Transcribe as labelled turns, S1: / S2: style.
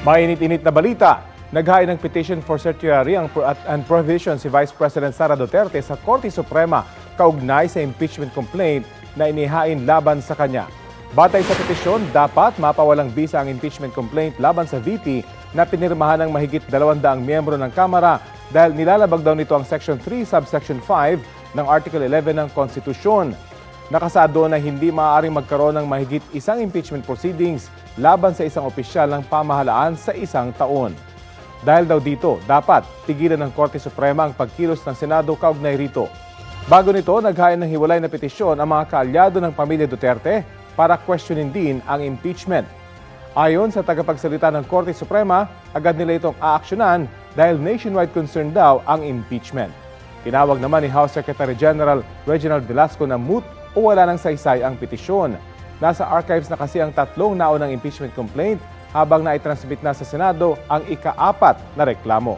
S1: Mainit-init na balita, naghain ng petition for certiorari and prohibition si Vice President Sara Duterte sa Korte Suprema kaugnay sa impeachment complaint na inihain laban sa kanya. Batay sa petisyon, dapat mapawalang bisa ang impeachment complaint laban sa VP na pinirmahan ng mahigit 200 miyembro ng Kamara dahil nilalabag daw nito ang Section 3, Subsection 5 ng Article 11 ng Konstitusyon. Nakasado na hindi maaaring magkaroon ng mahigit isang impeachment proceedings laban sa isang opisyal ng pamahalaan sa isang taon. Dahil daw dito, dapat tigilan ng Korte Suprema ang pagkilos ng Senado kaugnay rito. Bago nito, naghain ng hiwalay na petisyon ang mga kaalyado ng pamilya Duterte para questionin din ang impeachment. Ayon sa tagapagsalita ng Korte Suprema, agad nila itong aaksyonan dahil nationwide concern daw ang impeachment. Tinawag naman ni House Secretary General Reginald Velasco na moot o wala nang saysay ang petisyon. Nasa archives na kasi ang tatlong naunang impeachment complaint habang naitransmit na sa Senado ang ika-4 na reklamo.